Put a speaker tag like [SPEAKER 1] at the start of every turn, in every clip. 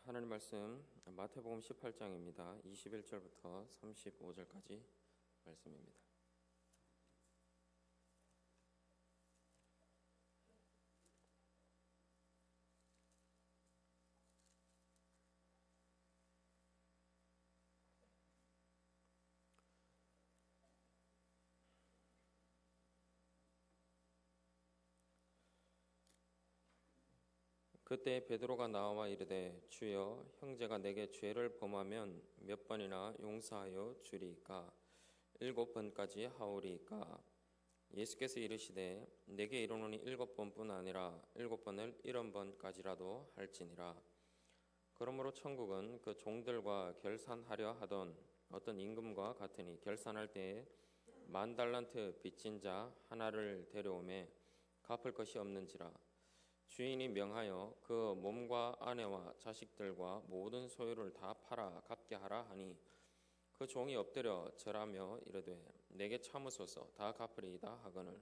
[SPEAKER 1] 하나님 말씀 마태복음 18장입니다. 21절부터 35절까지 말씀입니다. 그때 베드로가 나와 이르되 주여 형제가 내게 죄를 범하면 몇 번이나 용서하여 주리이까 7번까지 하오리이까. 예수께서 이르시되 내게 이르노니 7번뿐 아니라 7번을 70번까지라도 할지니라. 그러므로 천국은 그 종들과 결산하려 하던 어떤 임금과 같으니 결산할 때에 10,000달란트 빚진 자 하나를 데려오매 갚을 것이 없는지라. 주인이 명하여 그 몸과 아내와 자식들과 모든 소유를 다 팔아 갚게 하라 하니 그 종이 엎드려 절하며 이르되 내게 참으소서 다 갚으리이다 하거늘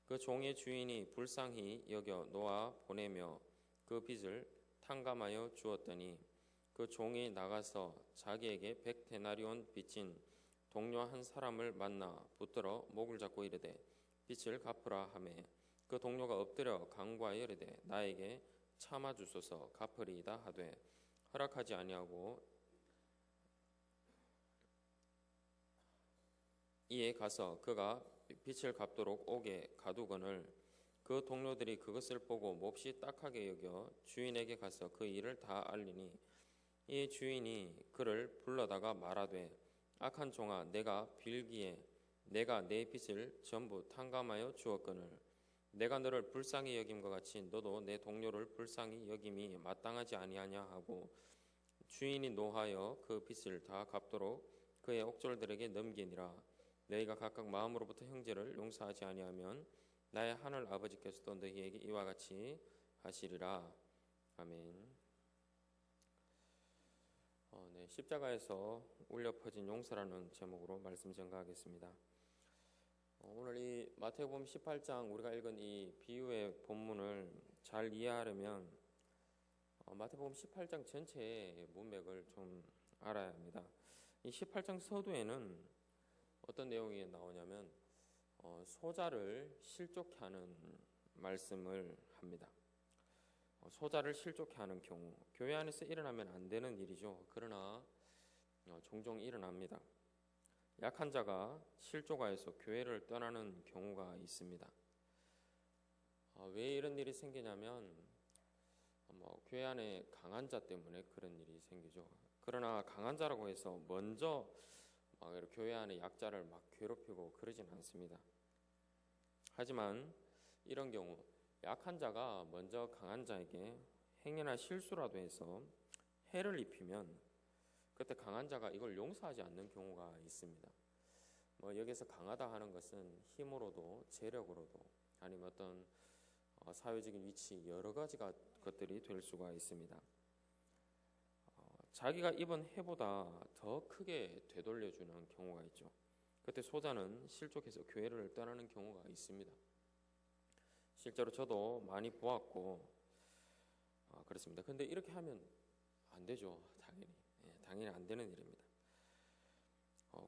[SPEAKER 1] 그 종의 주인이 불쌍히 여겨 놓아 보내며 그 빚을 탕감하여 주었더니 그 종이 나가서 자기에게 100데나리온 빚진 동료 한 사람을 만나 붙들어 목을 잡고 이르되 빚을 갚으라 하매 그 동료가 엎드려 간구하여 이르되 나에게 참아 주소서 갚으리이다 하되 허락하지 아니하고 이에 가서 그가 빚을 갚도록 오게 가두거늘 그 동료들이 그것을 보고 몹시 딱하게 여겨 주인에게 가서 그 일을 다 알리니 이 주인이 그를 불러다가 말하되 악한 종아 내가 빌기에 내가 내 빚을 전부 탕감하여 주었거늘 내가 너를 불쌍히 여김과 같이 너도 내 동료를 불쌍히 여김이 마땅하지 아니하냐 하고 주인이 노하여 그 빚을 다 갚도록 그의 옥졸들에게 넘기니라. 너희가 각각 마음으로부터 형제를 용서하지 아니하면 나의 하늘 아버지께서도 너희에게 이와 같이 하시리라. 아멘. 십자가에서 울려 퍼진 용서라는 제목으로 말씀 전가하겠습니다. 오늘 이 마태복음 18장 우리가 읽은 이 비유의 본문을 잘 이해하려면 마태복음 18장 전체의 문맥을 좀 알아야 합니다. 이 18장 서두에는 어떤 내용이 나오냐면 소자를 실족케 하는 말씀을 합니다. 소자를 실족케 하는 경우 교회 안에서 일어나면 안 되는 일이죠. 그러나 종종 일어납니다. 약한 자가 실족하여서 교회를 떠나는 경우가 있습니다. 왜 이런 일이 생기냐면 교회 안에 강한 자 때문에 그런 일이 생기죠. 그러나 강한 자라고 해서 먼저 교회 안에 약자를 막 괴롭히고 그러진 않습니다. 하지만 이런 경우 약한 자가 먼저 강한 자에게 행여나 실수라도 해서 해를 입히면 그때 강한 자가 이걸 용서하지 않는 경우가 있습니다. 여기서 강하다 하는 것은 힘으로도 재력으로도 아니면 어떤 사회적인 위치 여러 가지 것들이 될 수가 있습니다. 자기가 입은 해보다 더 크게 되돌려주는 경우가 있죠. 그때 소자는 실족해서 교회를 떠나는 경우가 있습니다. 실제로 저도 많이 보았고 그렇습니다. 근데 이렇게 하면 안 되죠. 당연히 안 되는 일입니다.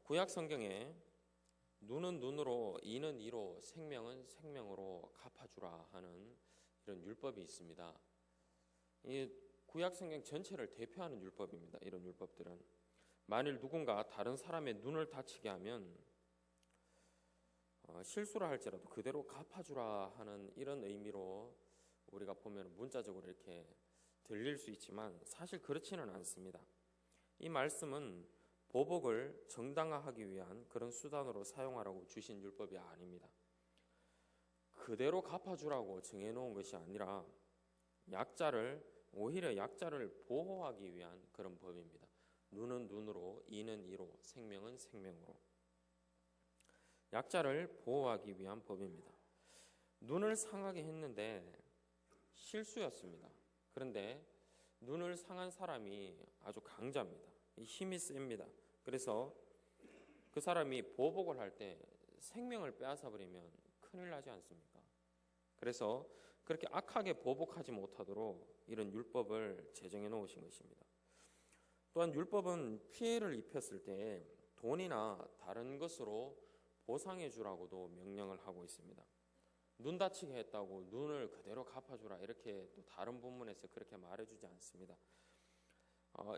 [SPEAKER 1] 구약 성경에 눈은 눈으로 이는 이로 생명은 생명으로 갚아주라 하는 이런 율법이 있습니다. 이 구약 성경 전체를 대표하는 율법입니다. 이런 율법들은 만일 누군가 다른 사람의 눈을 다치게 하면 실수를 할지라도 그대로 갚아주라 하는 이런 의미로 우리가 보면 문자적으로 이렇게 들릴 수 있지만 사실 그렇지는 않습니다. 이 말씀은 보복을 정당화하기 위한 그런 수단으로 사용하라고 주신 율법이 아닙니다. 그대로 갚아주라고 정해놓은 것이 아니라 오히려 약자를 보호하기 위한 그런 법입니다. 눈은 눈으로, 이는 이로, 생명은 생명으로. 약자를 보호하기 위한 법입니다. 눈을 상하게 했는데 실수였습니다. 그런데 눈을 상한 사람이 아주 강자입니다. 힘이 셉니다. 그래서 그 사람이 보복을 할 때 생명을 빼앗아 버리면 큰일 나지 않습니까? 그래서 그렇게 악하게 보복하지 못하도록 이런 율법을 제정해 놓으신 것입니다. 또한 율법은 피해를 입혔을 때 돈이나 다른 것으로 보상해 주라고도 명령을 하고 있습니다. 눈 다치게 했다고 눈을 그대로 갚아주라 이렇게 또 다른 본문에서 그렇게 말해주지 않습니다.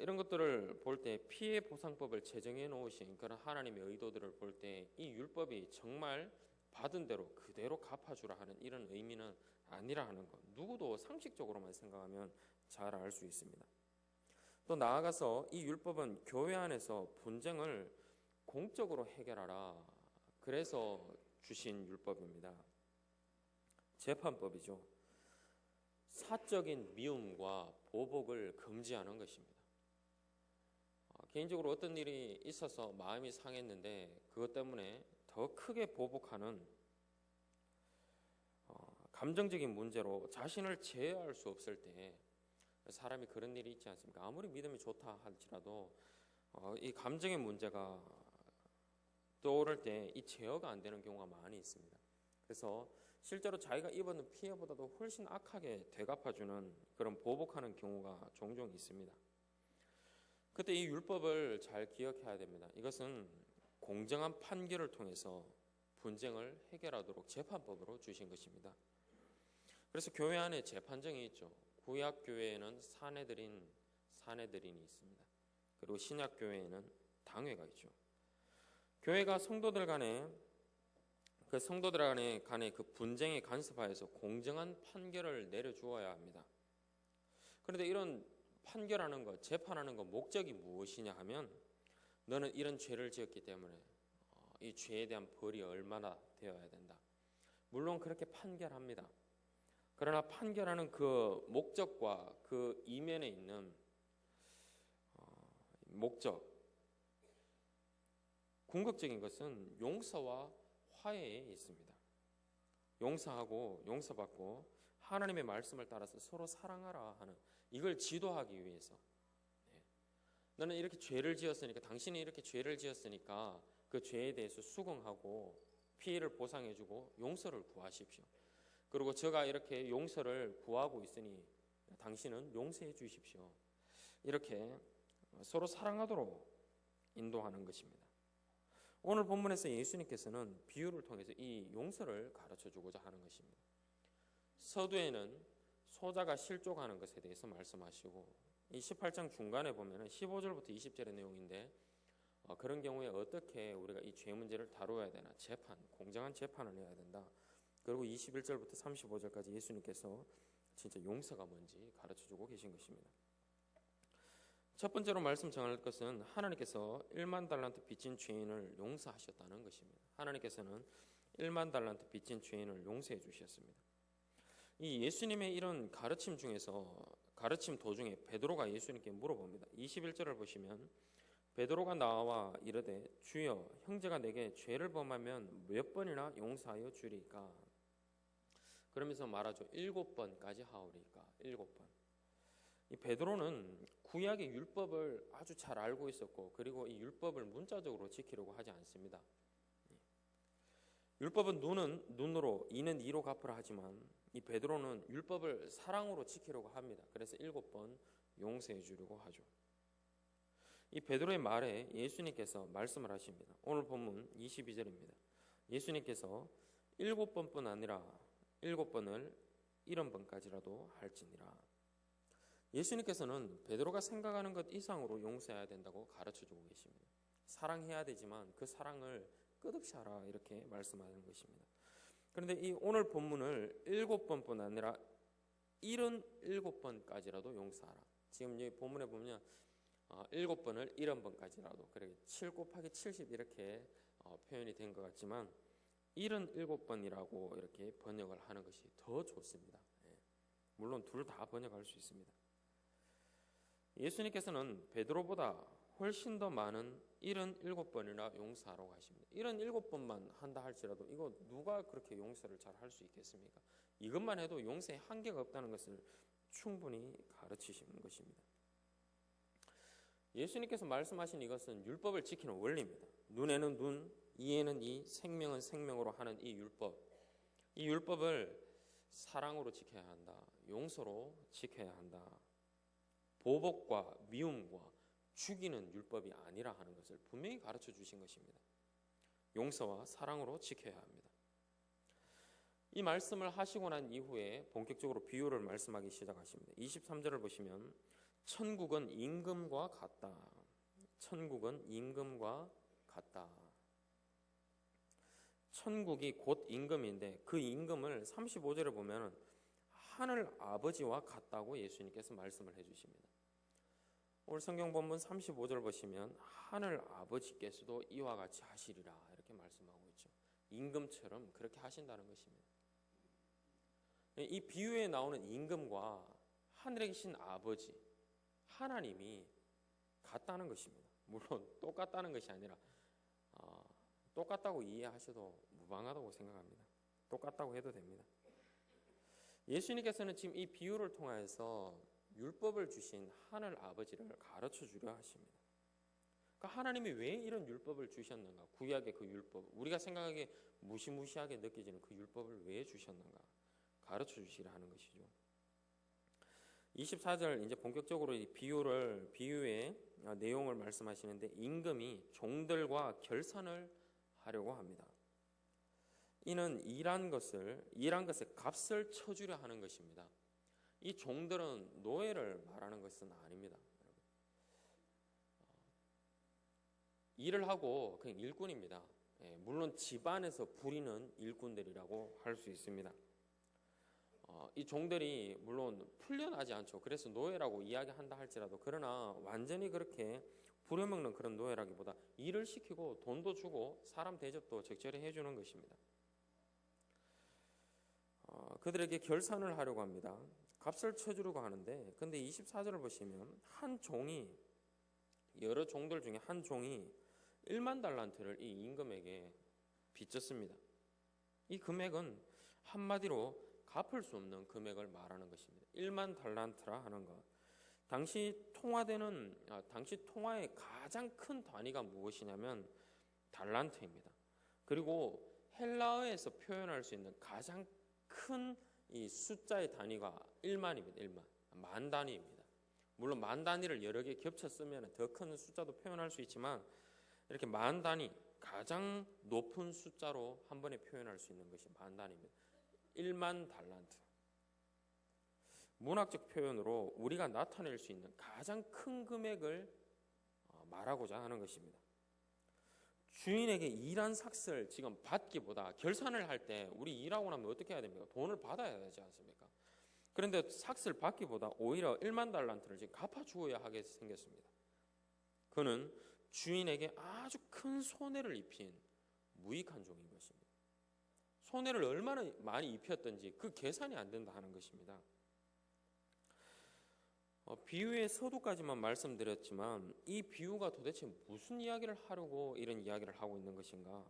[SPEAKER 1] 이런 것들을 볼 때 피해 보상법을 제정해 놓으신 그런 하나님의 의도들을 볼 때 이 율법이 정말 받은 대로 그대로 갚아주라 하는 이런 의미는 아니라 하는 것, 누구도 상식적으로만 생각하면 잘 알 수 있습니다. 또 나아가서 이 율법은 교회 안에서 분쟁을 공적으로 해결하라, 그래서 주신 율법입니다. 재판법이죠. 사적인 미움과 보복을 금지하는 것입니다. 개인적으로 어떤 일이 있어서 마음이 상했는데 그것 때문에 더 크게 보복하는 감정적인 문제로 자신을 제어할 수 없을 때, 사람이 그런 일이 있지 않습니까? 아무리 믿음이 좋다 할지라도 이 감정의 문제가 떠오를 때 이 제어가 안 되는 경우가 많이 있습니다. 그래서 실제로 자기가 입었는 피해보다도 훨씬 악하게 되갚아주는 그런 보복하는 경우가 종종 있습니다. 그때 이 율법을 잘 기억해야 됩니다. 이것은 공정한 판결을 통해서 분쟁을 해결하도록 재판법으로 주신 것입니다. 그래서 교회 안에 재판정이 있죠. 구약 교회에는 사내들인이 있습니다. 그리고 신약 교회에는 당회가 있죠. 교회가 성도들 간에 그 분쟁에 간섭하여서 공정한 판결을 내려주어야 합니다. 그런데 이런 판결하는 것, 재판하는 것 목적이 무엇이냐 하면, 너는 이런 죄를 지었기 때문에 이 죄에 대한 벌이 얼마나 되어야 된다. 물론 그렇게 판결합니다. 그러나 판결하는 그 목적과 그 이면에 있는 목적, 궁극적인 것은 용서와 화해에 있습니다. 용서하고 용서받고 하나님의 말씀을 따라서 서로 사랑하라 하는, 이걸 지도하기 위해서, 너는 이렇게 죄를 지었으니까, 당신이 이렇게 죄를 지었으니까 그 죄에 대해서 수긍하고 피해를 보상해주고 용서를 구하십시오. 그리고 제가 이렇게 용서를 구하고 있으니 당신은 용서해 주십시오. 이렇게 서로 사랑하도록 인도하는 것입니다. 오늘 본문에서 예수님께서는 비유를 통해서 이 용서를 가르쳐주고자 하는 것입니다. 서두에는 소자가 실족하는 것에 대해서 말씀하시고, 이 18장 중간에 보면 15절부터 20절의 내용인데, 그런 경우에 어떻게 우리가 이 죄 문제를 다루어야 되나, 공정한 재판을 해야 된다. 그리고 21절부터 35절까지 예수님께서 진짜 용서가 뭔지 가르쳐주고 계신 것입니다. 첫 번째로 말씀 정할 것은 하나님께서 1만 달란트 빚진 죄인을 용서하셨다는 것입니다. 하나님께서는 1만 달란트 빚진 죄인을 용서해 주셨습니다. 이 예수님의 이런 가르침 도중에 베드로가 예수님께 물어봅니다. 21절을 보시면 베드로가 나와 이르되 주여, 형제가 내게 죄를 범하면 몇 번이나 용서하여 주리까? 그러면서 말하죠. 7번까지 하오리까? 7번. 이 베드로는 구약의 율법을 아주 잘 알고 있었고, 그리고 이 율법을 문자적으로 지키려고 하지 않습니다. 율법은 눈은 눈으로, 이는 이로 갚으라 하지만 이 베드로는 율법을 사랑으로 지키려고 합니다. 그래서 7번 용서해 주려고 하죠. 이 베드로의 말에 예수님께서 말씀을 하십니다. 오늘 본문 22절입니다. 예수님께서 7번뿐 아니라 7번을 70번까지라도 할지니라. 예수님께서는 베드로가 생각하는 것 이상으로 용서해야 된다고 가르쳐주고 계십니다. 사랑해야 되지만 그 사랑을 끝없이 하라, 이렇게 말씀하는 것입니다. 그런데 이 오늘 본문을 7번뿐 아니라 77번까지라도 용서하라. 지금 이 본문에 보면 7번을 70번까지라도, 그래 7 곱하기 70 이렇게 표현이 된 것 같지만 77번이라고 이렇게 번역을 하는 것이 더 좋습니다. 물론 둘 다 번역할 수 있습니다. 예수님께서는 베드로보다 훨씬 더 많은 77번이나 용서하라고 하십니다. 77번만 한다 할지라도 이거 누가 그렇게 용서를 잘 할 수 있겠습니까? 이것만 해도 용서에 한계가 없다는 것을 충분히 가르치시는 것입니다. 예수님께서 말씀하신 이것은 율법을 지키는 원리입니다. 눈에는 눈, 이에는 이, 생명은 생명으로 하는 이 율법. 이 율법을 사랑으로 지켜야 한다. 용서로 지켜야 한다. 보복과 미움과 죽이는 율법이 아니라 하는 것을 분명히 가르쳐 주신 것입니다. 용서와 사랑으로 지켜야 합니다. 이 말씀을 하시고 난 이후에 본격적으로 비유를 말씀하기 시작하십니다. 23절을 보시면 천국은 임금과 같다. 천국은 임금과 같다. 천국이 곧 임금인데 그 임금을 35절에 보면 하늘 아버지와 같다고 예수님께서 말씀을 해주십니다. 오늘 성경 본문 35절 보시면 하늘 아버지께서도 이와 같이 하시리라 이렇게 말씀하고 있죠. 임금처럼 그렇게 하신다는 것입니다. 이 비유에 나오는 임금과 하늘에 계신 아버지 하나님이 같다는 것입니다. 물론 똑같다는 것이 아니라 똑같다고 이해하셔도 무방하다고 생각합니다. 똑같다고 해도 됩니다. 예수님께서는 지금 이 비유를 통해서 율법을 주신 하늘 아버지를 가르쳐 주려 하십니다. 그러니까 하나님이 왜 이런 율법을 주셨는가? 구약의 그 율법, 우리가 생각하기에 무시무시하게 느껴지는 그 율법을 왜 주셨는가? 가르쳐 주시려 하는 것이죠. 24절 이제 본격적으로 이 비유의 내용을 말씀하시는데 임금이 종들과 결산을 하려고 합니다. 이는 일한 것에 값을 쳐주려 하는 것입니다. 이 종들은 노예를 말하는 것은 아닙니다. 일을 하고 그냥 일꾼입니다. 물론 집안에서 부리는 일꾼들이라고 할 수 있습니다. 이 종들이 물론 풀려나지 않죠. 그래서 노예라고 이야기한다 할지라도 그러나 완전히 그렇게 부려먹는 그런 노예라기보다 일을 시키고 돈도 주고 사람 대접도 적절히 해주는 것입니다. 그들에게 결산을 하려고 합니다. 값을 쳐주려고 하는데 근데 24절을 보시면 한 종이 여러 종들 중에 한 종이 1만 달란트를 이 임금에게 빚졌습니다. 이 금액은 한마디로 갚을 수 없는 금액을 말하는 것입니다. 1만 달란트라 하는 것. 당시 통화의 가장 큰 단위가 무엇이냐면 달란트입니다. 그리고 헬라어에서 표현할 수 있는 가장 큰 이 숫자의 단위가 1만입니다. 1만. 만 단위입니다. 물론 만 단위를 여러 개 겹쳐 쓰면 더 큰 숫자도 표현할 수 있지만 이렇게 만 단위, 가장 높은 숫자로 한 번에 표현할 수 있는 것이 만 단위입니다. 1만 달란트. 문학적 표현으로 우리가 나타낼 수 있는 가장 큰 금액을 말하고자 하는 것입니다. 주인에게 일한 삭을 지금 받기보다 결산을 할 때 우리 일하고 나면 어떻게 해야 됩니까? 돈을 받아야 되지 않습니까? 그런데 삭을 받기보다 오히려 1만 달란트를 지금 갚아주어야 하게 생겼습니다. 그는 주인에게 아주 큰 손해를 입힌 무익한 종인 것입니다. 손해를 얼마나 많이 입혔던지 그 계산이 안 된다 하는 것입니다. 비유의 서두까지만 말씀드렸지만 이 비유가 도대체 무슨 이야기를 하려고 이런 이야기를 하고 있는 것인가?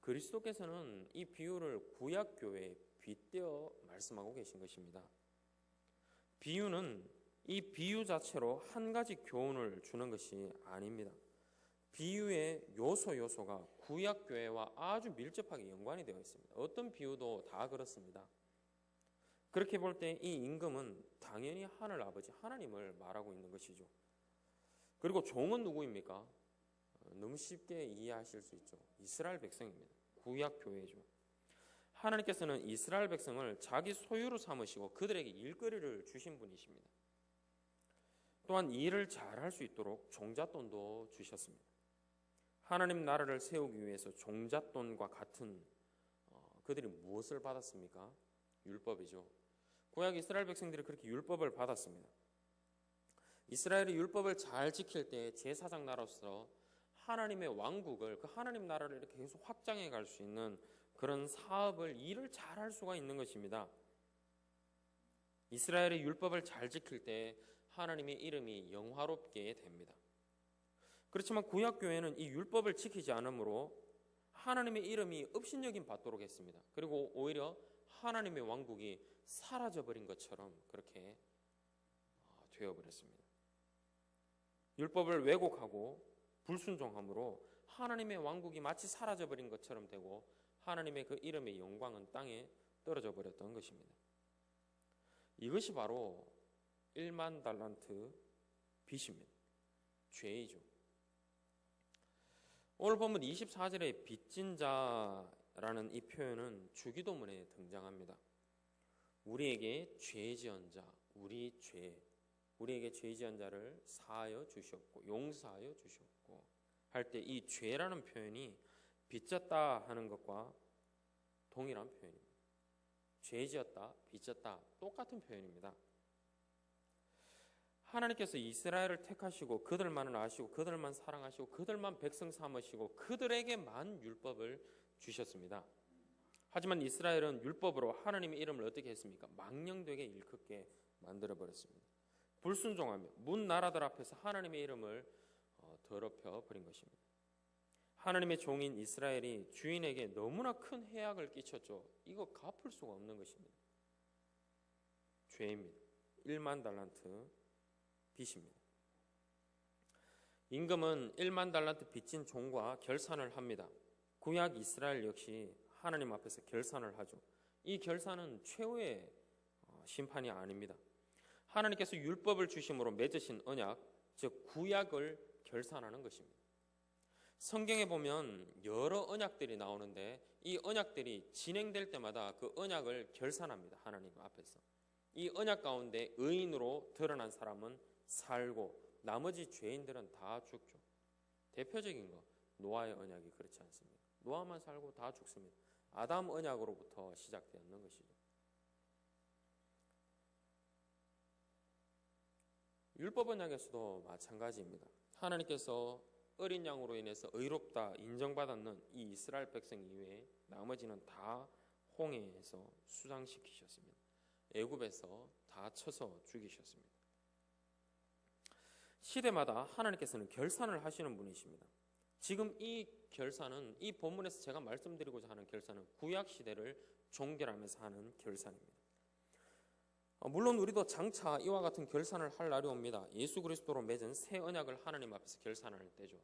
[SPEAKER 1] 그리스도께서는 이 비유를 구약교회에 빗대어 말씀하고 계신 것입니다. 비유는 이 비유 자체로 한 가지 교훈을 주는 것이 아닙니다. 비유의 요소가 구약교회와 아주 밀접하게 연관이 되어 있습니다. 어떤 비유도 다 그렇습니다. 그렇게 볼 때 이 임금은 당연히 하늘 아버지 하나님을 말하고 있는 것이죠. 그리고 종은 누구입니까? 너무 쉽게 이해하실 수 있죠. 이스라엘 백성입니다. 구약 교회죠. 하나님께서는 이스라엘 백성을 자기 소유로 삼으시고 그들에게 일거리를 주신 분이십니다. 또한 일을 잘할 수 있도록 종잣돈도 주셨습니다. 하나님 나라를 세우기 위해서 종잣돈과 같은 그들이 무엇을 받았습니까? 율법이죠. 구약 이스라엘 백성들이 그렇게 율법을 받았습니다. 이스라엘이 율법을 잘 지킬 때 제사장 나라로서 하나님의 왕국을 그 하나님 나라를 이렇게 계속 확장해 갈 수 있는 그런 일을 잘 할 수가 있는 것입니다. 이스라엘의 율법을 잘 지킬 때 하나님의 이름이 영화롭게 됩니다. 그렇지만 구약교회는 이 율법을 지키지 않으므로 하나님의 이름이 업신여김 받도록 했습니다. 그리고 오히려 하나님의 왕국이 사라져버린 것처럼 그렇게 되어버렸습니다. 율법을 왜곡하고 불순종함으로 하나님의 왕국이 마치 사라져버린 것처럼 되고 하나님의 그 이름의 영광은 땅에 떨어져 버렸던 것입니다. 이것이 바로 1만 달란트 빚입니다. 죄이죠. 오늘 본문 24절에 빚진 자라는 이 표현은 주기도문에 등장합니다. 우리에게 죄 지은 자, 우리에게 죄 지은 자를 사하여 주시옵고 용서하여 주시옵고 할 때 이 죄라는 표현이 빚졌다 하는 것과 동일한 표현입니다. 죄 지었다, 빚졌다 똑같은 표현입니다. 하나님께서 이스라엘을 택하시고 그들만을 아시고 그들만 사랑하시고 그들만 백성 삼으시고 그들에게만 율법을 주셨습니다. 하지만 이스라엘은 율법으로 하나님의 이름을 어떻게 했습니까? 망령되게 일컫게 만들어버렸습니다. 불순종하며 문 나라들 앞에서 하나님의 이름을 더럽혀 버린 것입니다. 하나님의 종인 이스라엘이 주인에게 너무나 큰 해악을 끼쳤죠. 이거 갚을 수가 없는 것입니다. 죄입니다. 1만 달란트 빚입니다. 임금은 1만 달란트 빚진 종과 결산을 합니다. 구약 이스라엘 역시 하나님 앞에서 결산을 하죠. 이 결산은 최후의 심판이 아닙니다. 하나님께서 율법을 주심으로 맺으신 언약, 즉 구약을 결산하는 것입니다. 성경에 보면 여러 언약들이 나오는데 이 언약들이 진행될 때마다 그 언약을 결산합니다. 하나님 앞에서. 이 언약 가운데 의인으로 드러난 사람은 살고 나머지 죄인들은 다 죽죠. 대표적인 거 노아의 언약이 그렇지 않습니까? 노아만 살고 다 죽습니다. 아담 언약으로부터 시작되었는 것이죠. 율법 언약에서도 마찬가지입니다. 하나님께서 어린 양으로 인해서 의롭다 인정받았는 이 이스라엘 백성 이외에 나머지는 다 홍해에서 수장시키셨습니다. 애굽에서 다 쳐서 죽이셨습니다. 시대마다 하나님께서는 결산을 하시는 분이십니다. 지금 이 결산은 이 본문에서 제가 말씀드리고자 하는 결산은 구약 시대를 종결하면서 하는 결산입니다. 물론 우리도 장차 이와 같은 결산을 할 날이 옵니다. 예수 그리스도로 맺은 새 언약을 하나님 앞에서 결산할 때죠.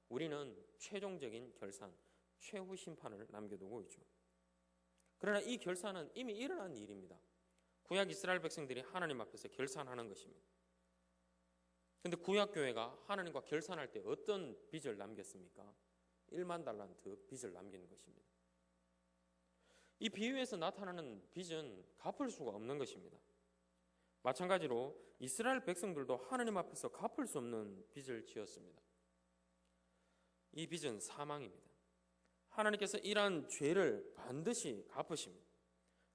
[SPEAKER 1] 우리는 최종적인 결산, 최후 심판을 남겨두고 있죠. 그러나 이 결산은 이미 일어난 일입니다. 구약 이스라엘 백성들이 하나님 앞에서 결산하는 것입니다. 그런데 구약 교회가 하나님과 결산할 때 어떤 빚을 남겼습니까? 1만 달란트 빚을 남기는 것입니다. 이 비유에서 나타나는 빚은 갚을 수가 없는 것입니다. 마찬가지로 이스라엘 백성들도 하나님 앞에서 갚을 수 없는 빚을 지었습니다. 이 빚은 사망입니다. 하나님께서 이러한 죄를 반드시 갚으십니다.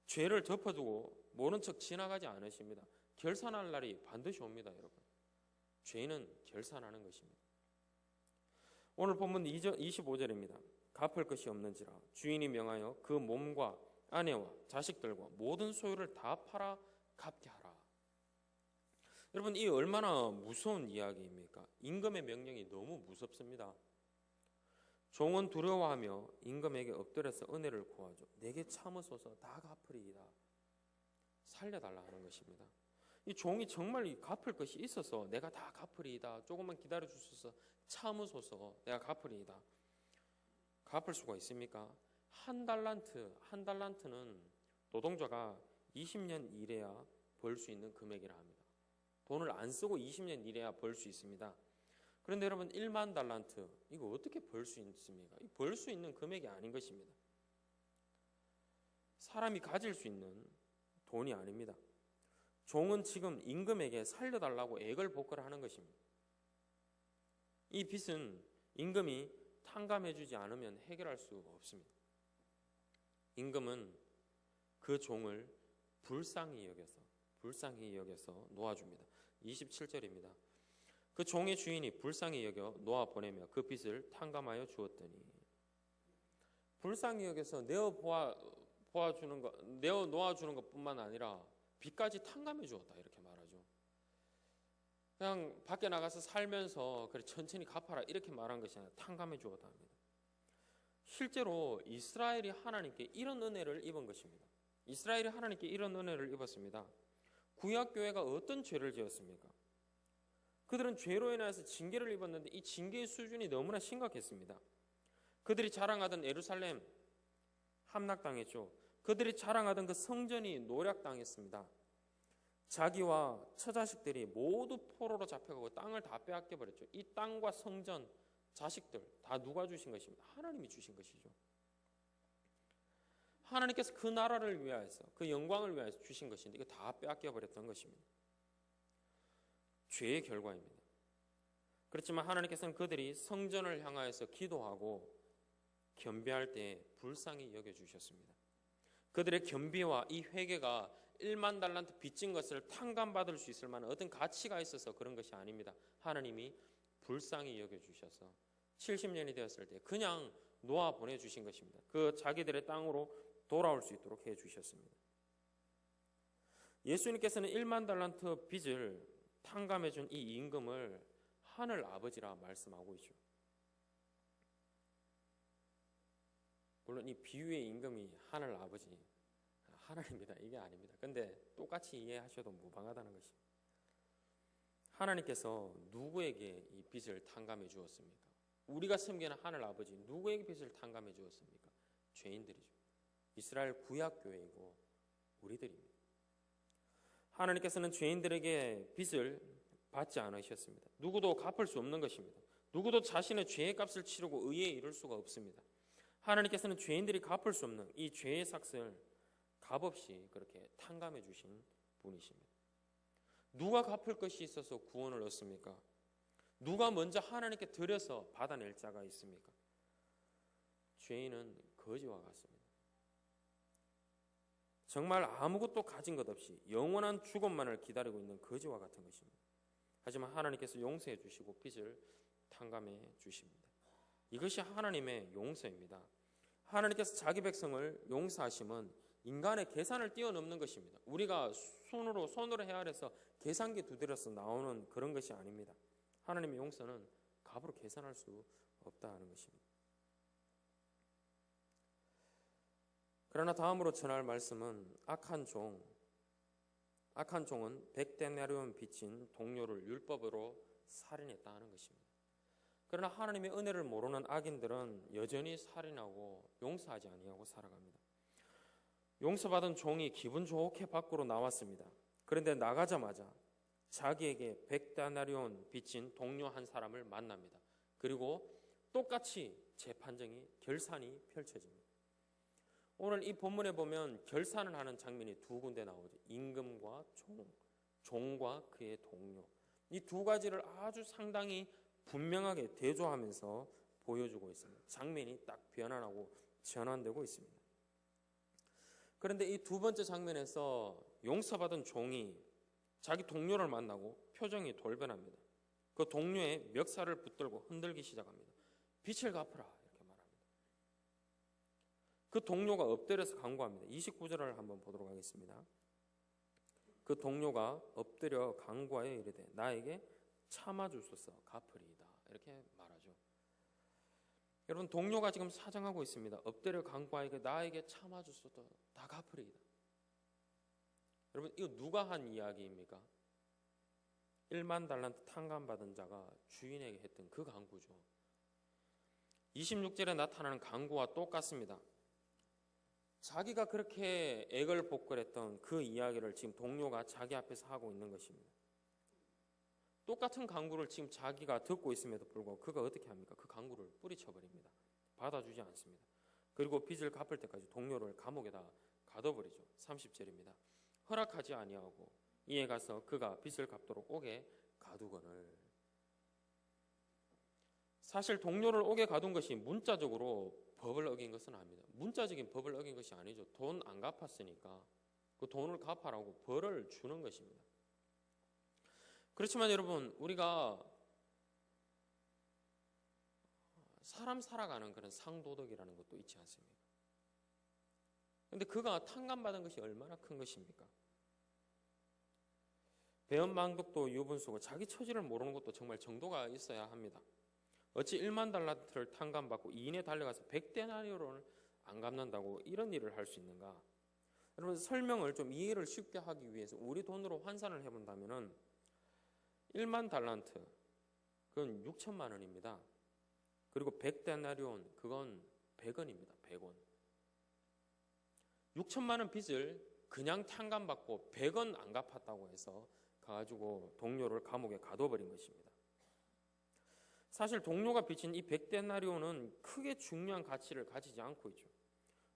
[SPEAKER 1] 죄를 덮어두고 모른 척 지나가지 않으십니다. 결산할 날이 반드시 옵니다, 여러분. 죄는 결산하는 것입니다. 오늘 본문 25절입니다. 갚을 것이 없는지라 주인이 명하여 그 몸과 아내와 자식들과 모든 소유를 다 팔아 갚게 하라. 여러분, 이 얼마나 무서운 이야기입니까? 임금의 명령이 너무 무섭습니다. 종은 두려워하며 임금에게 엎드려서 은혜를 구하죠. 내게 참으소서 다 갚으리이다. 살려달라 하는 것입니다. 이 종이 정말 갚을 것이 있어서 내가 다 갚으리이다. 조금만 기다려 주소서. 참으소서. 내가 갚으리이다. 갚을 수가 있습니까? 한 달란트는 노동자가 20년 일해야 벌 수 있는 금액이라 합니다. 돈을 안 쓰고 20년 일해야 벌 수 있습니다. 그런데 여러분 1만 달란트 이거 어떻게 벌 수 있습니까? 벌 수 있는 금액이 아닌 것입니다. 사람이 가질 수 있는 돈이 아닙니다. 종은 지금 임금에게 살려달라고 애걸복걸을 하는 것입니다. 이 빚은 임금이 탕감해주지 않으면 해결할 수 없습니다. 임금은 그 종을 불쌍히 여겨서 놓아줍니다. 27절입니다. 그 종의 주인이 불쌍히 여겨 놓아 보내며 그 빚을 탕감하여 주었더니, 불쌍히 여겨서 내어 놓아주는 것뿐만 아니라 빚까지 탕감해 주었다 이렇게 말하죠. 그냥 밖에 나가서 살면서 그래 천천히 갚아라 이렇게 말한 것이 아니라 탕감해 주었다 합니다. 실제로 이스라엘이 하나님께 이런 은혜를 입은 것입니다. 이스라엘이 하나님께 이런 은혜를 입었습니다. 구약 교회가 어떤 죄를 지었습니까? 그들은 죄로 인해서 징계를 입었는데 이 징계의 수준이 너무나 심각했습니다. 그들이 자랑하던 예루살렘 함락당했죠. 그들이 자랑하던 그 성전이 노략당했습니다. 자기와 처자식들이 모두 포로로 잡혀가고 땅을 다 빼앗겨 버렸죠. 이 땅과 성전, 자식들 다 누가 주신 것입니다? 하나님이 주신 것이죠. 하나님께서 그 나라를 위하여서, 그 영광을 위하여서 주신 것인데 이거 다 빼앗겨 버렸던 것입니다. 죄의 결과입니다. 그렇지만 하나님께서는 그들이 성전을 향하여서 기도하고 겸비할 때 불쌍히 여겨주셨습니다. 그들의 겸비와 이 회개가 1만 달란트 빚진 것을 탕감받을 수 있을 만한 어떤 가치가 있어서 그런 것이 아닙니다. 하나님이 불쌍히 여겨주셔서 70년이 되었을 때 그냥 놓아 보내주신 것입니다. 그 자기들의 땅으로 돌아올 수 있도록 해주셨습니다. 예수님께서는 1만 달란트 빚을 탕감해준 이 임금을 하늘 아버지라 말씀하고 있죠. 물론 이 비유의 임금이 하늘 아버지, 하나님이다 이게 아닙니다. 근데 똑같이 이해하셔도 무방하다는 것입니다. 하나님께서 누구에게 이 빚을 탕감해 주었습니까? 우리가 섬기는 하늘 아버지 누구에게 빚을 탕감해 주었습니까? 죄인들이죠. 이스라엘 구약교회이고 우리들입니다. 하나님께서는 죄인들에게 빚을 받지 않으셨습니다. 누구도 갚을 수 없는 것입니다. 누구도 자신의 죄의 값을 치르고 의에 이를 수가 없습니다. 하나님께서는 죄인들이 갚을 수 없는 이 죄의 삭을 값없이 그렇게 탕감해 주신 분이십니다. 누가 갚을 것이 있어서 구원을 얻습니까? 누가 먼저 하나님께 드려서 받아낼 자가 있습니까? 죄인은 거지와 같습니다. 정말 아무것도 가진 것 없이 영원한 죽음만을 기다리고 있는 거지와 같은 것입니다. 하지만 하나님께서 용서해 주시고 빚을 탕감해 주십니다. 이것이 하나님의 용서입니다. 하나님께서 자기 백성을 용서하심은 인간의 계산을 뛰어넘는 것입니다. 우리가 손으로 헤아려서 계산기 두드려서 나오는 그런 것이 아닙니다. 하나님의 용서는 값으로 계산할 수 없다는 것입니다. 그러나 다음으로 전할 말씀은 악한 종은 100데나리온 빚진 동료를 율법으로 살인했다 하는 것입니다. 그러나 하나님의 은혜를 모르는 악인들은 여전히 살인하고 용서하지 아니하고 살아갑니다. 용서받은 종이 기분 좋게 밖으로 나왔습니다. 그런데 나가자마자 자기에게 100데나리온 빚진 동료 한 사람을 만납니다. 그리고 똑같이 재판정이 결산이 펼쳐집니다. 오늘 이 본문에 보면 결산을 하는 장면이 두 군데 나오죠. 임금과 종과 그의 동료. 이 두 가지를 아주 상당히 분명하게 대조하면서 보여주고 있습니다. 장면이 딱 변환하고 전환되고 있습니다. 그런데 이 두 번째 장면에서 용서받은 종이 자기 동료를 만나고 표정이 돌변합니다. 그 동료의 멱살을 붙들고 흔들기 시작합니다. 빚을 갚으라 이렇게 말합니다. 그 동료가 엎드려서 간구합니다. 29절을 한번 보도록 하겠습니다. 그 동료가 엎드려 간구하여 이르되 나에게 참아주소서 갚으리이다 이렇게 말하죠. 여러분 동료가 지금 사정하고 있습니다. 엎드려 간구하여 나에게 참아주소서 다 갚으리이다. 여러분 이거 누가 한 이야기입니까? 1만 달란트 탕감받은 자가 주인에게 했던 그 간구죠. 26절에 나타나는 간구와 똑같습니다. 자기가 그렇게 애걸복걸했던 그 이야기를 지금 동료가 자기 앞에서 하고 있는 것입니다. 똑같은 간구를 지금 자기가 듣고 있음에도 불구하고 그가 어떻게 합니까? 그 간구를 뿌리쳐버립니다. 받아주지 않습니다. 그리고 빚을 갚을 때까지 동료를 감옥에다 가둬버리죠. 30절입니다. 허락하지 아니하고 이에 가서 그가 빚을 갚도록 옥에 가두거늘. 사실 동료를 옥에 가둔 것이 문자적으로 법을 어긴 것은 아닙니다. 문자적인 법을 어긴 것이 아니죠. 돈 안 갚았으니까 그 돈을 갚아라고 벌을 주는 것입니다. 그렇지만 여러분 우리가 사람 살아가는 그런 상도덕이라는 것도 있지 않습니까? 그런데 그가 탕감받은 것이 얼마나 큰 것입니까? 배은망덕도 유분수고 자기 처지를 모르는 것도 정말 정도가 있어야 합니다. 어찌 1만 달란트를 탕감받고 이인에 달려가서 100데나리온을 안 갚는다고 이런 일을 할 수 있는가? 여러분 설명을 좀 이해를 쉽게 하기 위해서 우리 돈으로 환산을 해본다면은 1만 달란트 그건 6천만 원입니다. 그리고 100데나리온 그건 100원입니다. 100원. 6천만 원 빚을 그냥 탕감받고 100원 안 갚았다고 해서 가지고 동료를 감옥에 가둬버린 것입니다. 사실 동료가 빚진 이 100데나리온은 크게 중요한 가치를 가지지 않고 있죠.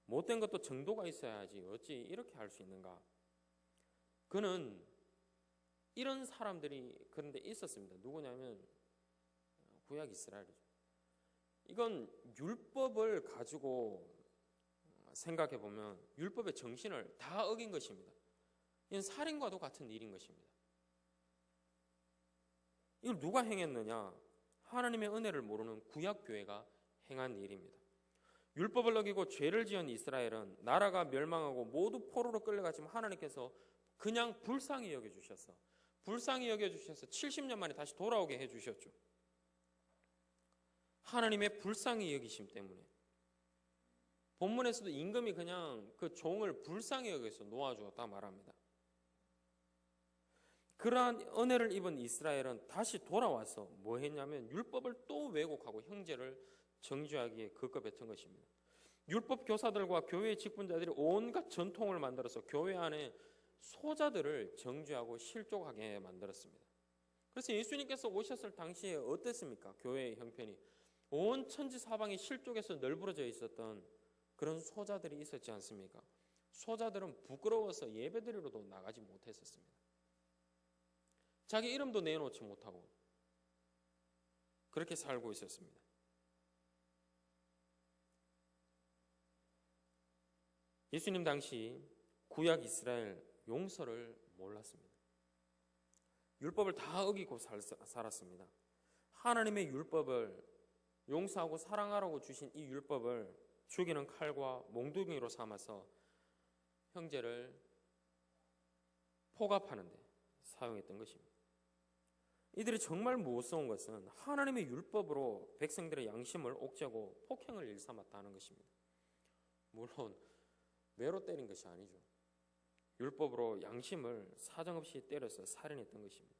[SPEAKER 1] 못된 것도 정도가 있어야지 어찌 이렇게 할 수 있는가. 그는 이런 사람들이 그런데 있었습니다. 누구냐면 구약 이스라엘이죠. 이건 율법을 가지고 생각해 보면 율법의 정신을 다 어긴 것입니다. 이건 살인과도 같은 일인 것입니다. 이걸 누가 행했느냐? 하나님의 은혜를 모르는 구약 교회가 행한 일입니다. 율법을 어기고 죄를 지은 이스라엘은 나라가 멸망하고 모두 포로로 끌려갔지만 하나님께서 그냥 불쌍히 여겨주셔서 70년 만에 다시 돌아오게 해주셨죠. 하나님의 불쌍히 여기심 때문에. 본문에서도 임금이 그냥 그 종을 불쌍히 여겨서 놓아주었다 말합니다. 그러한 은혜를 입은 이스라엘은 다시 돌아와서 뭐 했냐면 율법을 또 왜곡하고 형제를 정죄하기에 급급했던 것입니다. 율법 교사들과 교회의 직분자들이 온갖 전통을 만들어서 교회 안에 소자들을 정죄하고 실족하게 만들었습니다. 그래서 예수님께서 오셨을 당시에 어땠습니까? 교회의 형편이 온 천지 사방이 실족해서 널브러져 있었던 그런 소자들이 있었지 않습니까? 소자들은 부끄러워서 예배드리러도 나가지 못했었습니다. 자기 이름도 내놓지 못하고 그렇게 살고 있었습니다. 예수님 당시 구약 이스라엘 용서를 몰랐습니다. 율법을 다 어기고 살았습니다. 하나님의 율법을 용서하고 사랑하라고 주신 이 율법을 죽이는 칼과 몽둥이로 삼아서 형제를 포갑하는 데 사용했던 것입니다. 이들이 정말 무서운 것은 하나님의 율법으로 백성들의 양심을 옥죄고 폭행을 일삼았다는 것입니다. 물론 매로 때린 것이 아니죠. 율법으로 양심을 사정없이 때려서 살인했던 것입니다.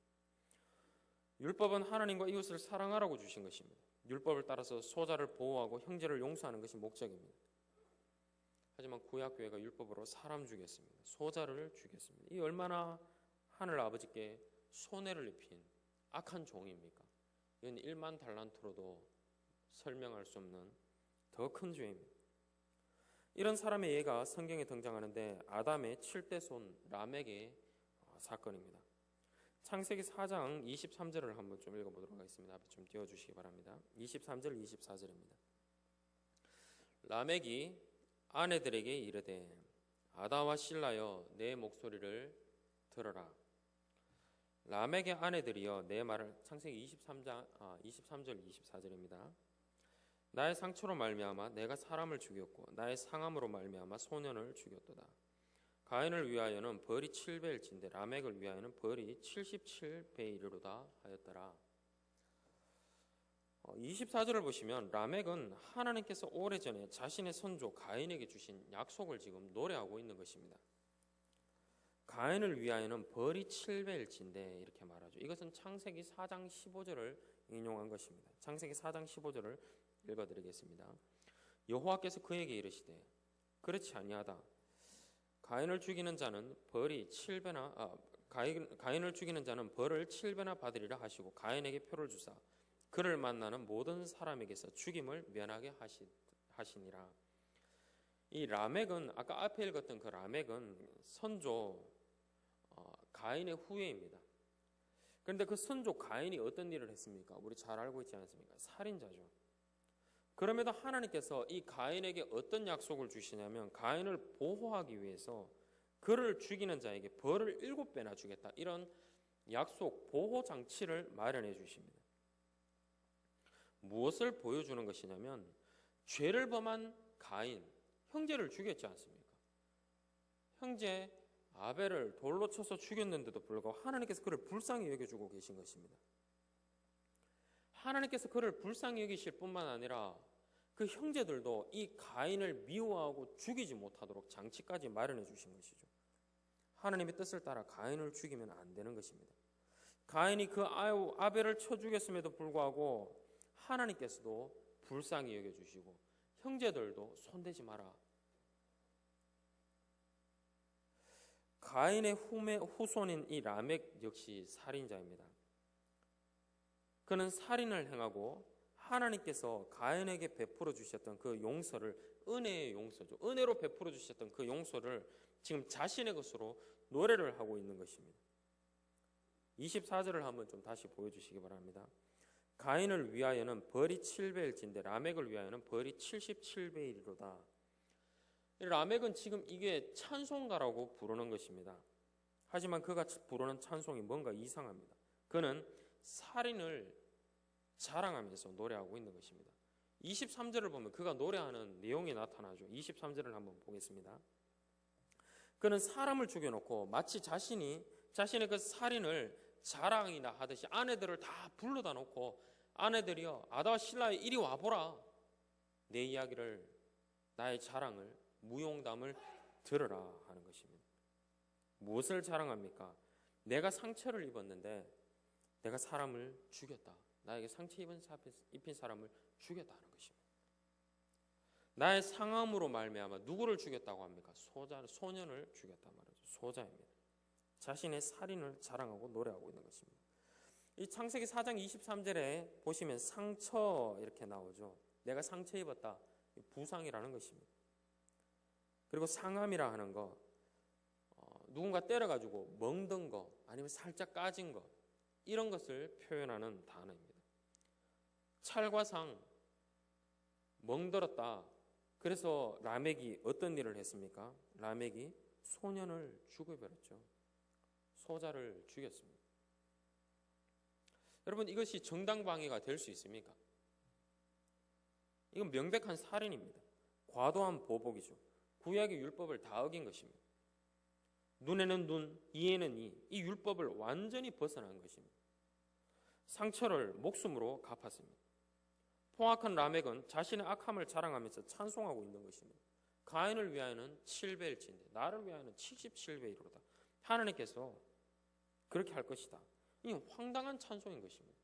[SPEAKER 1] 율법은 하나님과 이웃을 사랑하라고 주신 것입니다. 율법을 따라서 소자를 보호하고 형제를 용서하는 것이 목적입니다. 하지만 구약교회가 율법으로 사람 죽였습니다. 소자를 죽였습니다. 이 얼마나 하늘 아버지께 손해를 입힌 악한 종입니까? 이건 1만 달란트로도 설명할 수 없는 더 큰 죄입니다. 이런 사람의 예가 성경에 등장하는데 아담의 7대 손 라멕의 사건입니다. 창세기 4장 23절을 한번 좀 읽어보도록 하겠습니다. 앞에 좀 띄워주시기 바랍니다. 23절 24절입니다. 라멕이 아내들에게 이르되 아다와 실라여 내 목소리를 들어라. 라멕의 아내들이여 내 말을 창세기 23절 24절입니다. 나의 상처로 말미암아 내가 사람을 죽였고 나의 상함으로 말미암아 소년을 죽였도다. 가인을 위하여는 벌이 7배일진데 라멕을 위하여는 벌이 77배에 이르로다 하였더라. 24절을 보시면 라멕은 하나님께서 오래전에 자신의 선조 가인에게 주신 약속을 지금 노래하고 있는 것입니다. 가인을 위하여는 벌이 7배일진데 이렇게 말하죠. 이것은 창세기 4장 15절을 인용한 것입니다. 창세기 4장 15절을 읽어드리겠습니다. 여호와께서 그에게 이르시되 그렇지 아니하다. 가인을 죽이는 자는 벌이 7배나 가인을 죽이는 자는 벌을 7배나 받으리라 하시고 가인에게 표를 주사 그를 만나는 모든 사람에게서 죽임을 면하게 하시니라. 이 라멕은 아까 앞에 읽었던 그 라멕은 선조 가인의 후예입니다. 그런데 그 선조 가인이 어떤 일을 했습니까? 우리 잘 알고 있지 않습니까? 살인자죠. 그럼에도 하나님께서 이 가인에게 어떤 약속을 주시냐면 가인을 보호하기 위해서 그를 죽이는 자에게 벌을 7배나 주겠다. 이런 약속, 보호 장치를 마련해 주십니다. 무엇을 보여주는 것이냐면 죄를 범한 가인, 형제를 죽였지 않습니까? 형제 아벨을 돌로 쳐서 죽였는데도 불구하고 하나님께서 그를 불쌍히 여겨주고 계신 것입니다. 하나님께서 그를 불쌍히 여기실 뿐만 아니라 그 형제들도 이 가인을 미워하고 죽이지 못하도록 장치까지 마련해 주신 것이죠. 하나님의 뜻을 따라 가인을 죽이면 안 되는 것입니다. 가인이 그 아벨을 쳐 죽였음에도 불구하고 하나님께서도 불쌍히 여겨주시고 형제들도 손대지 마라. 가인의 후손인 이 라멕 역시 살인자입니다. 그는 살인을 행하고 하나님께서 가인에게 베풀어 주셨던 그 용서를, 은혜의 용서죠. 은혜로 베풀어 주셨던 그 용서를 지금 자신의 것으로 노래를 하고 있는 것입니다. 24절을 한번 좀 다시 보여주시기 바랍니다. 가인을 위하여는 벌이 7배일진데 라멕을 위하여는 벌이 77배이리로다. 라멕은 지금 이게 찬송가라고 부르는 것입니다. 하지만 그가 부르는 찬송이 뭔가 이상합니다. 그는 살인을 자랑하면서 노래하고 있는 것입니다. 23절을 보면 그가 노래하는 내용이 나타나죠. 23절을 한번 보겠습니다. 그는 사람을 죽여놓고 마치 자신의 그 살인을 자랑이나 하듯이 아내들을 다 불러다 놓고, 아내들이여 아다와 실라여 이리 와보라, 내 이야기를, 나의 자랑을, 무용담을 들으라 하는 것입니다. 무엇을 자랑합니까? 내가 상처를 입었는데 내가 사람을 죽였다, 나에게 상처 입힌 사람을 죽였다 하는 것입니다. 나의 상함으로 말미암아 누구를 죽였다고 합니까? 소년을 죽였단 말이죠. 소자입니다. 자신의 살인을 자랑하고 노래하고 있는 것입니다. 이 창세기 4장 23절에 보시면 상처 이렇게 나오죠. 내가 상처 입었다, 부상이라는 것입니다. 그리고 상함이라 하는 거, 누군가 때려가지고 멍든 거, 아니면 살짝 까진 거, 이런 것을 표현하는 단어입니다. 찰과 상, 멍들었다. 그래서 라멕이 어떤 일을 했습니까? 라멕이 소년을 죽여버렸죠. 소자를 죽였습니다. 여러분, 이것이 정당방위가 될 수 있습니까? 이건 명백한 살인입니다. 과도한 보복이죠. 구약의 율법을 다 어긴 것입니다. 눈에는 눈, 이에는 이, 이 율법을 완전히 벗어난 것입니다. 상처를 목숨으로 갚았습니다. 포악한 라멕은 자신의 악함을 자랑하면서 찬송하고 있는 것입니다. 가인을 위하여는 7배일진데 나를 위하여는 77배이로다. 하나님께서 그렇게 할 것이다. 이 황당한 찬송인 것입니다.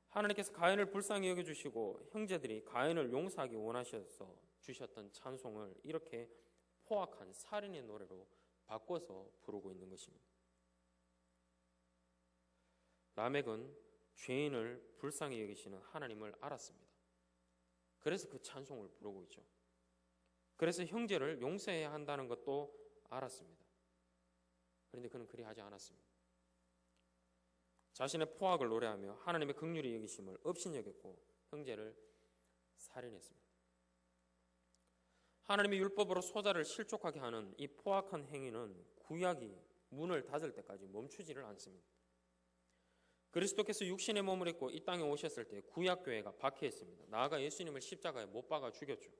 [SPEAKER 1] 하나님께서 가인을 불쌍히 여겨주시고 형제들이 가인을 용서하기 원하셔서 주셨던 찬송을 이렇게 포악한 살인의 노래로 바꿔서 부르고 있는 것입니다. 라멕은 죄인을 불쌍히 여기시는 하나님을 알았습니다. 그래서 그 찬송을 부르고 있죠. 그래서 형제를 용서해야 한다는 것도 알았습니다. 그런데 그는 그리 하지 않았습니다. 자신의 포악을 노래하며 하나님의 긍휼히 여기심을 업신여겼고 형제를 살인했습니다. 하나님의 율법으로 소자를 실족하게 하는 이 포악한 행위는 구약이 문을 닫을 때까지 멈추지를 않습니다. 그리스도께서 육신의 몸을 입고 이 땅에 오셨을 때 구약교회가 박해했습니다. 나아가 예수님을 십자가에 못 박아 죽였죠.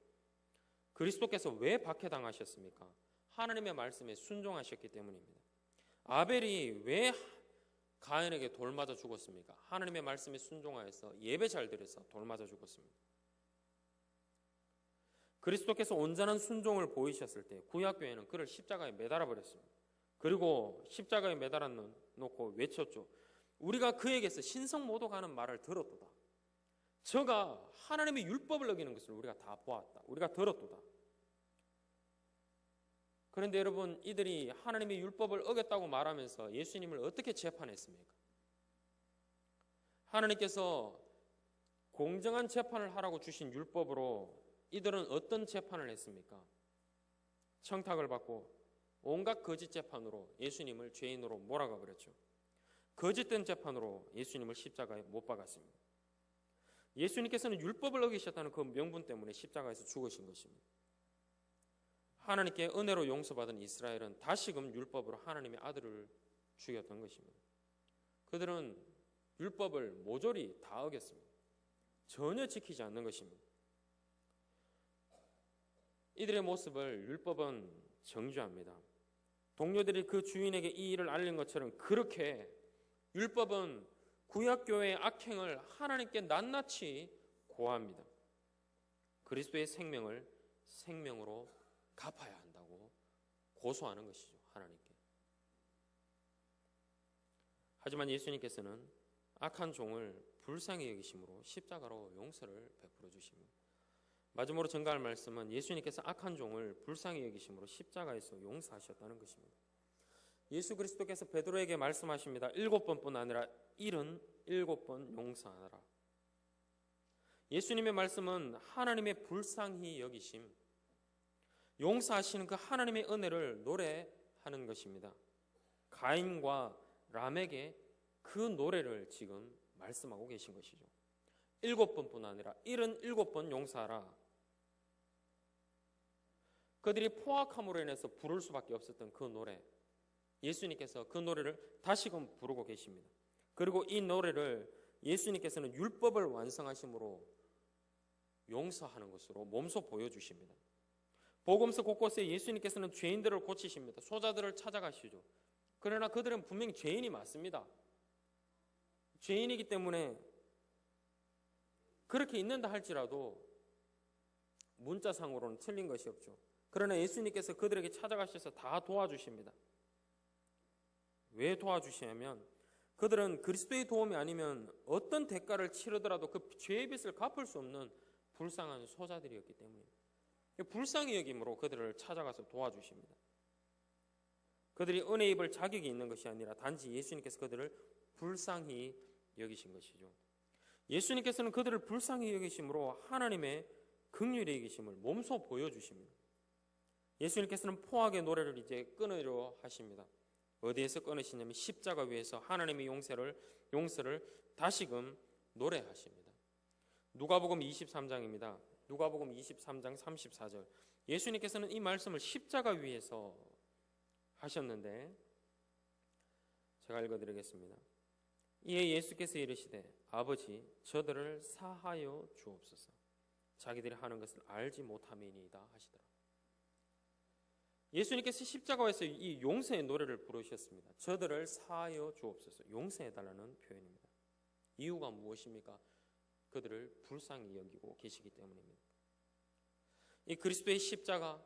[SPEAKER 1] 그리스도께서 왜 박해당하셨습니까? 하나님의 말씀에 순종하셨기 때문입니다. 아벨이 왜 가인에게 돌 맞아 죽었습니까? 하나님의 말씀에 순종하여서 예배 잘 드려서 돌 맞아 죽었습니다. 그리스도께서 온전한 순종을 보이셨을 때 구약교회는 그를 십자가에 매달아 버렸습니다. 그리고 십자가에 매달아 놓고 외쳤죠. 우리가 그에게서 신성모독하는 말을 들었도다. 저가 하나님의 율법을 어기는 것을 우리가 다 보았다. 우리가 들었도다. 그런데 여러분, 이들이 하나님의 율법을 어겼다고 말하면서 예수님을 어떻게 재판했습니까? 하나님께서 공정한 재판을 하라고 주신 율법으로 이들은 어떤 재판을 했습니까? 청탁을 받고 온갖 거짓 재판으로 예수님을 죄인으로 몰아가 버렸죠. 거짓된 재판으로 예수님을 십자가에 못 박았습니다. 예수님께서는 율법을 어기셨다는 그 명분 때문에 십자가에서 죽으신 것입니다. 하나님께 은혜로 용서받은 이스라엘은 다시금 율법으로 하나님의 아들을 죽였던 것입니다. 그들은 율법을 모조리 다 어겼습니다. 전혀 지키지 않는 것입니다. 이들의 모습을 율법은 정죄합니다. 동료들이 그 주인에게 이 일을 알린 것처럼 그렇게 율법은 구약교회의 악행을 하나님께 낱낱이 고합니다. 그리스도의 생명을 생명으로 갚아야 한다고 고소하는 것이죠, 하나님께. 하지만 예수님께서는 악한 종을 불쌍히 여기심으로 십자가로 용서를 베풀어 주십니다. 마지막으로 전가할 말씀은 예수님께서 악한 종을 불쌍히 여기심으로 십자가에서 용서하셨다는 것입니다. 예수 그리스도께서 베드로에게 말씀하십니다. 7번뿐 아니라 77번 용서하라. 예수님의 말씀은 하나님의 불쌍히 여기심, 용서하시는 그 하나님의 은혜를 노래하는 것입니다. 가인과 람에게 그 노래를 지금 말씀하고 계신 것이죠. 7번뿐 아니라 77번 용서하라. 그들이 포악함으로 인해서 부를 수밖에 없었던 그 노래, 예수님께서 그 노래를 다시금 부르고 계십니다. 그리고 이 노래를 예수님께서는 율법을 완성하심으로 용서하는 것으로 몸소 보여주십니다. 복음서 곳곳에 예수님께서는 죄인들을 고치십니다. 소자들을 찾아가시죠. 그러나 그들은 분명히 죄인이 맞습니다. 죄인이기 때문에 그렇게 있는다 할지라도 문자상으로는 틀린 것이 없죠. 그러나 예수님께서 그들에게 찾아가셔서 다 도와주십니다. 왜 도와주시냐면 그들은 그리스도의 도움이 아니면 어떤 대가를 치르더라도 그 죄의 빚을 갚을 수 없는 불쌍한 소자들이었기 때문입니다. 불쌍히 여김으로 그들을 찾아가서 도와주십니다. 그들이 은혜 입을 자격이 있는 것이 아니라 단지 예수님께서 그들을 불쌍히 여기신 것이죠. 예수님께서는 그들을 불쌍히 여기심으로 하나님의 긍휼히 여기심을 몸소 보여주십니다. 예수님께서는 포악의 노래를 이제 끊으려 하십니다. 어디에서 끊으시냐면 십자가 위에서 하나님의 용서를 다시금 노래하십니다. 누가복음 23장입니다. 누가복음 23장 34절. 예수님께서는 이 말씀을 십자가 위에서 하셨는데 제가 읽어드리겠습니다. 이에 예수께서 이르시되 아버지 저들을 사하여 주옵소서. 자기들이 하는 것을 알지 못함이니이다 하시더라. 예수님께서 십자가에서 이 용서의 노래를 부르셨습니다. 저들을 사하여 주옵소서. 용서해달라는 표현입니다. 이유가 무엇입니까? 그들을 불쌍히 여기고 계시기 때문입니다. 이 그리스도의 십자가,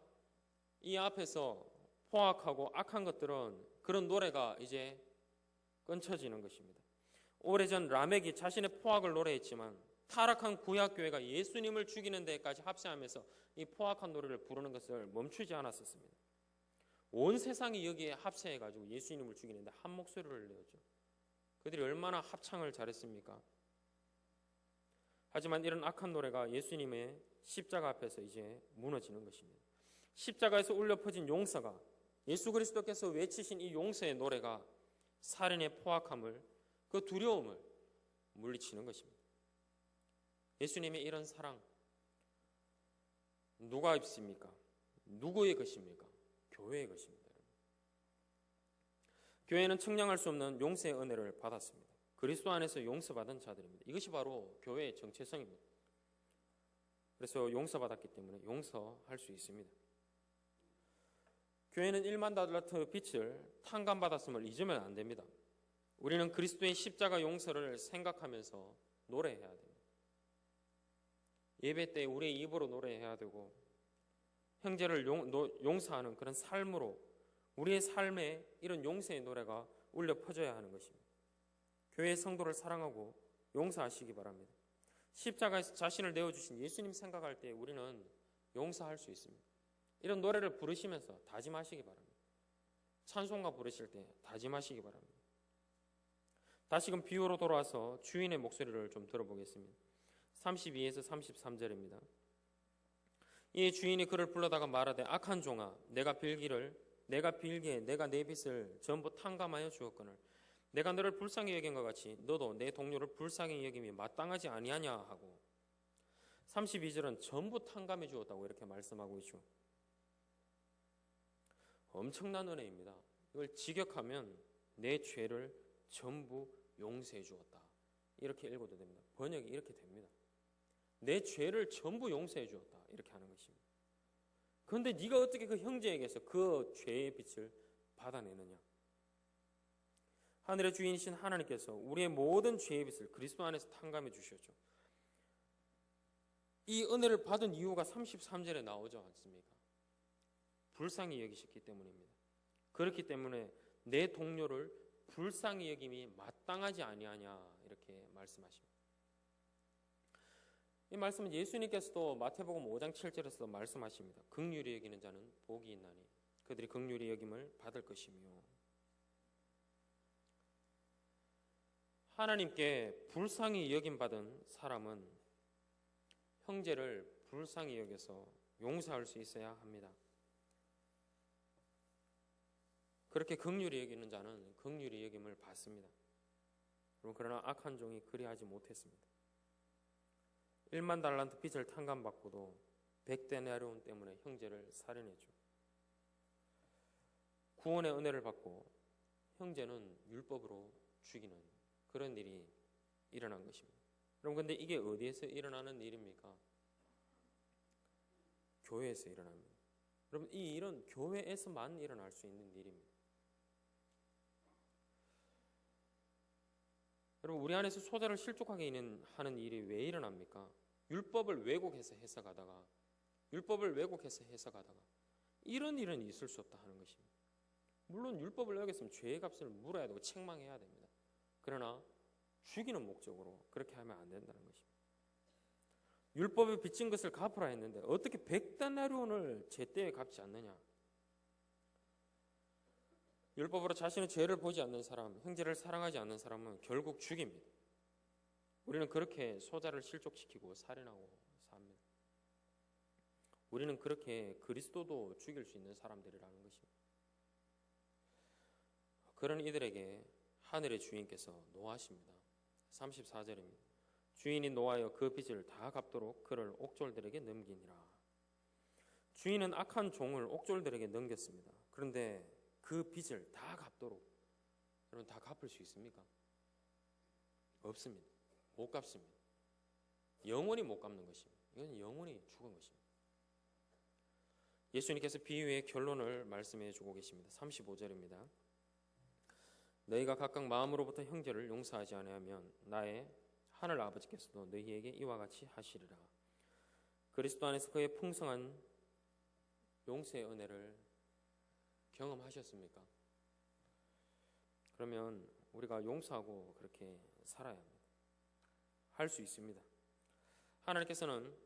[SPEAKER 1] 이 앞에서 포악하고 악한 것들은 그런 노래가 이제 끊쳐지는 것입니다. 오래전 라멕이 자신의 포악을 노래했지만 타락한 구약교회가 예수님을 죽이는 데까지 합세하면서 이 포악한 노래를 부르는 것을 멈추지 않았었습니다. 온 세상이 여기에 합세해가지고 예수님을 죽이는데 한 목소리를 내었죠. 그들이 얼마나 합창을 잘했습니까? 하지만 이런 악한 노래가 예수님의 십자가 앞에서 이제 무너지는 것입니다. 십자가에서 울려 퍼진 용서가, 예수 그리스도께서 외치신 이 용서의 노래가 살인의 포악함을, 그 두려움을 물리치는 것입니다. 예수님의 이런 사랑 누가 입습니까? 누구의 것입니까? 교회의 것입니다. 교회는 측량할 수 없는 용서의 은혜를 받았습니다. 그리스도 안에서 용서받은 자들입니다. 이것이 바로 교회의 정체성입니다. 그래서 용서받았기 때문에 용서할 수 있습니다. 교회는 1만 달란트 빚을 탕감받았음을 잊으면 안 됩니다. 우리는 그리스도의 십자가 용서를 생각하면서 노래해야 됩니다. 예배 때 우리의 입으로 노래해야 되고 형제를 용서하는 그런 삶으로 우리의 삶에 이런 용서의 노래가 울려 퍼져야 하는 것입니다. 교회의 성도를 사랑하고 용서하시기 바랍니다. 십자가에서 자신을 내어주신 예수님 생각할 때 우리는 용서할 수 있습니다. 이런 노래를 부르시면서 다짐하시기 바랍니다. 찬송가 부르실 때 다짐하시기 바랍니다. 다시금 비유로 돌아와서 주인의 목소리를 좀 들어보겠습니다. 32에서 33절입니다. 이 주인이 그를 불러다가 말하되 악한 종아 내가 빌기에 내가 내 빚을 전부 탕감하여 주었거늘 내가 너를 불쌍히 여긴 것 같이 너도 내 동료를 불쌍히 여김이 마땅하지 아니하냐 하고 32절은 전부 탕감해 주었다고 이렇게 말씀하고 있죠. 엄청난 은혜입니다. 이걸 직역하면 내 죄를 전부 용서해 주었다. 이렇게 읽어도 됩니다. 번역이 이렇게 됩니다. 내 죄를 전부 용서해 주었다. 이렇게 하는 것입니다. 그런데 네가 어떻게 그 형제에게서 그 죄의 빚을 받아내느냐? 하늘의 주인이신 하나님께서 우리의 모든 죄의 빚을 그리스도 안에서 탕감해 주셨죠. 이 은혜를 받은 이유가 33절에 나오지 않습니까? 불쌍히 여기셨기 때문입니다. 그렇기 때문에 내 동료를 불쌍히 여김이 마땅하지 아니하냐 이렇게 말씀하십니다. 이 말씀은 예수님께서도 마태복음 5장 7절에서 말씀하십니다. 긍휼히 여기는 자는 복이 있나니 그들이 긍휼히 여김을 받을 것이며. 하나님께 불쌍히 여김받은 사람은 형제를 불쌍히 여겨서 용서할 수 있어야 합니다. 그렇게 긍휼히 여기는 자는 긍휼히 여김을 받습니다. 그러나 악한 종이 그리하지 못했습니다. 1만 달란트 빚을 탕감받고도 100데나리온 때문에 형제를 살인했죠. 구원의 은혜를 받고 형제는 율법으로 죽이는 그런 일이 일어난 것입니다. 여러분, 근데 이게 어디에서 일어나는 일입니까? 교회에서 일어납니다. 여러분, 이 일은 교회에서만 일어날 수 있는 일입니다. 여러분, 우리 안에서 소자를 실족하게 하는 일이 왜 일어납니까? 율법을 왜곡해서 해석하다가 이런 일은 있을 수 없다 하는 것입니다. 물론 율법을 어겼으면 죄의 값을 물어야 되고 책망해야 됩니다. 그러나 죽이는 목적으로 그렇게 하면 안 된다는 것입니다. 율법에 빚진 것을 갚으라 했는데 어떻게 100데나리온을 제때에 갚지 않느냐? 율법으로 자신의 죄를 보지 않는 사람, 형제를 사랑하지 않는 사람은 결국 죽입니다. 우리는 그렇게 소자를 실족시키고 살인하고 삽니다. 우리는 그렇게 그리스도도 죽일 수 있는 사람들이라는 것입니다. 그런 이들에게 하늘의 주인께서 노하십니다. 34절입니다. 주인이 노하여 그 빚을 다 갚도록 그를 옥졸들에게 넘기니라. 주인은 악한 종을 옥졸들에게 넘겼습니다. 그런데 그 빚을 다 갚도록, 여러분, 다 갚을 수 있습니까? 없습니다. 못 갚습니다. 영원히 못 갚는 것입니다. 이건 영원히 죽은 것입니다. 예수님께서 비유의 결론을 말씀해 주고 계십니다. 35절입니다. 너희가 각각 마음으로부터 형제를 용서하지 아니하면 나의 하늘 아버지께서도 너희에게 이와 같이 하시리라. 그리스도 안에서 그의 풍성한 용서의 은혜를 경험하셨습니까? 그러면 우리가 용서하고 그렇게 살아야 합니다. 할 수 있습니다. 하나님께서는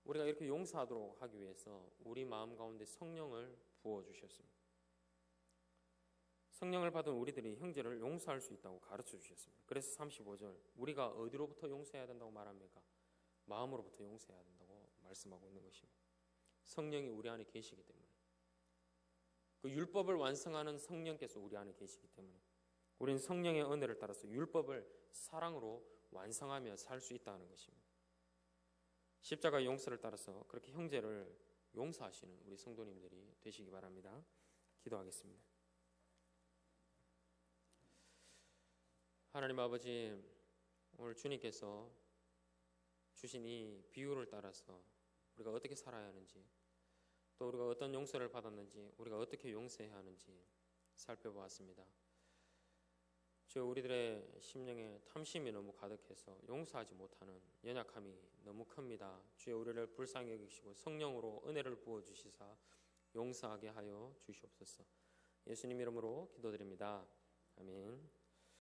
[SPEAKER 1] 우리가 이렇게 용서하도록 하기 위해서 우리 마음 가운데 성령을 부어주셨습니다. 성령을 받은 우리들이 형제를 용서할 수 있다고 가르쳐 주셨습니다. 그래서 35절, 우리가 어디로부터 용서해야 된다고 말합니까? 마음으로부터 용서해야 된다고 말씀하고 있는 것입니다. 성령이 우리 안에 계시기 때문에, 그 율법을 완성하는 성령께서 우리 안에 계시기 때문에 우리는 성령의 은혜를 따라서 율법을 사랑으로 완성하며 살 수 있다는 것입니다. 십자가의 용서를 따라서 그렇게 형제를 용서하시는 우리 성도님들이 되시기 바랍니다. 기도하겠습니다. 하나님 아버지, 오늘 주님께서 주신 이 비유를 따라서 우리가 어떻게 살아야 하는지, 또 우리가 어떤 용서를 받았는지, 우리가 어떻게 용서해야 하는지 살펴보았습니다. 주여, 우리들의 심령에 탐심이 너무 가득해서 용서하지 못하는 연약함이 너무 큽니다. 주여, 우리를 불쌍히 여기시고 성령으로 은혜를 부어주시사 용서하게 하여 주시옵소서. 예수님 이름으로 기도드립니다. 아멘.